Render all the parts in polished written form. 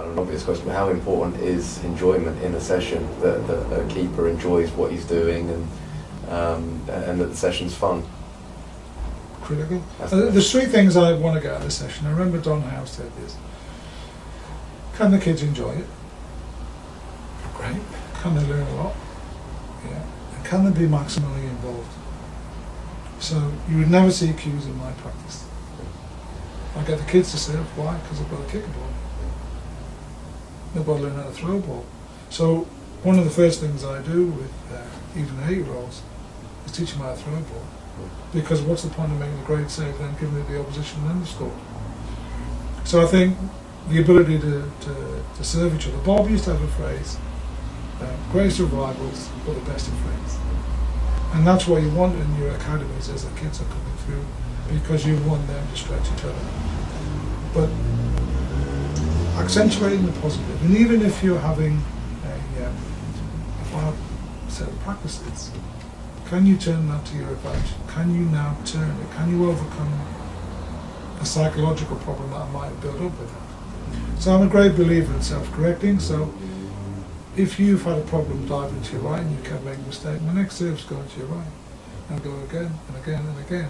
kind of an obvious question, but how important is enjoyment in a session, that a keeper enjoys what he's doing and that the session's fun? Critical. There's three things I want to get out of this session. I remember Don Howe said this. Can the kids enjoy it? Great. Can they learn a lot? Yeah. And can they be maximally involved? So you would never see cues in my practice. I get the kids to serve. Why? Because they've got to kick a ball. They've got to learn how to throw a ball. So one of the first things I do with even 8-year-olds is teach them how to throw a ball. Because what's the point of making a great save then giving it the opposition and then the score? So I think the ability to serve each other. Bob used to have a phrase, greatest of rivals or the best of friends. And that's what you want in your academies as the kids are coming through, because you want them to stretch each other. But accentuating the positive, and even if you're having a hard set of practices, can you turn that to your advantage? Can you now turn it? Can you overcome a psychological problem that might build up with that? So I'm a great believer in self-correcting. So if you've had a problem diving to your right and you kept making a mistake, my next serve's going to your right. And go again and again and again.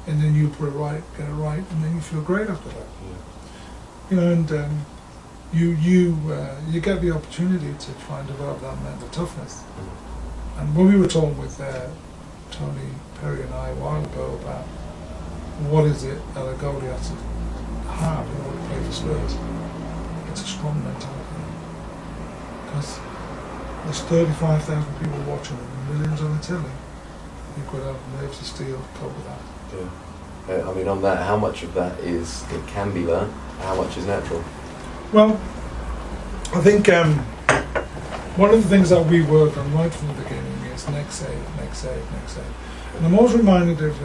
And then you put it right, get it right, and then you feel great after that. You know, and you get the opportunity to try and develop that mental toughness. And when we were talking with Tony Perry and I a while ago about what is it that a goalie has to have in order to play for Spurs, it's a strong mentality. Because there's 35,000 people watching and millions on the telly. You've got to have nerves of steel to cope with that. Yeah. I mean, on that, how much of that it can be learned? How much is natural? Well, I think one of the things that we work on right from the beginning is next save, next save, next save. And I'm always reminded of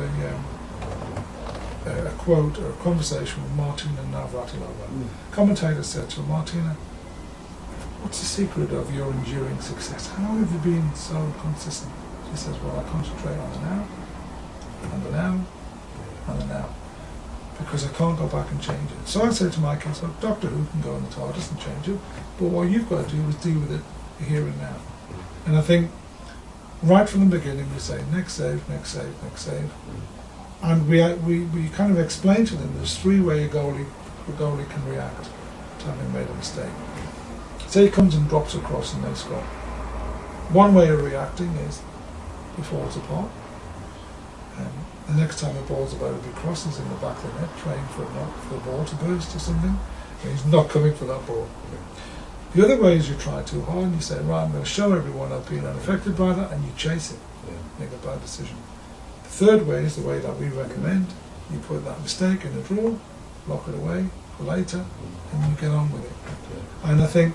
a quote or a conversation with Martina Navratilova. Commentator said to her, Martina, what's the secret of your enduring success? How have you been so consistent? She says, well, I concentrate on the now, and the now, and the now, because I can't go back and change it. So I say to my kids, look, Doctor Who can go in the TARDIS and change it, but what you've got to do is deal with it here and now. And I think right from the beginning we say next save, next save, next save, and we kind of explain to them there's three ways a goalie can react to having made a mistake. Say he comes and drops across and they score. One way of reacting is he falls apart. The next time the ball's about to be crossed, he's in the back of the net trying for the ball to burst or something, and he's not coming for that ball. The other way is you try too hard and you say, right, I'm going to show everyone I've been unaffected by that, and you chase it, make a bad decision. The third way is the way that we recommend. You put that mistake in a drawer, lock it away for later, and you get on with it. And I think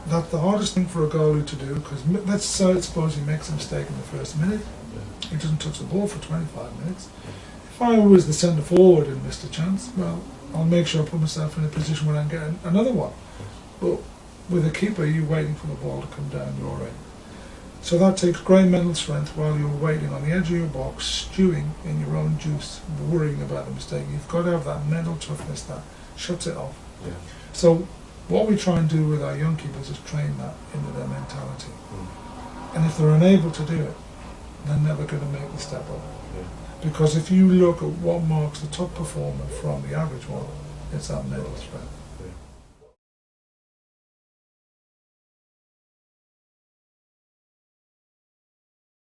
that's the hardest thing for a goalie to do, because let's suppose he makes a mistake in the first minute, he doesn't touch the ball for 25 minutes. If I was the centre forward and missed a chance, well, I'll make sure I put myself in a position where I can get another one. But with a keeper, you're waiting for the ball to come down your end. So that takes great mental strength while you're waiting on the edge of your box, stewing in your own juice, worrying about the mistake. You've got to have that mental toughness that shuts it off. Yeah. So what we try and do with our young keepers is train that into their mentality. And if they're unable to do it, they're never going to make the step up. Because if you look at what marks the top performer from the average one, it's that mental strength.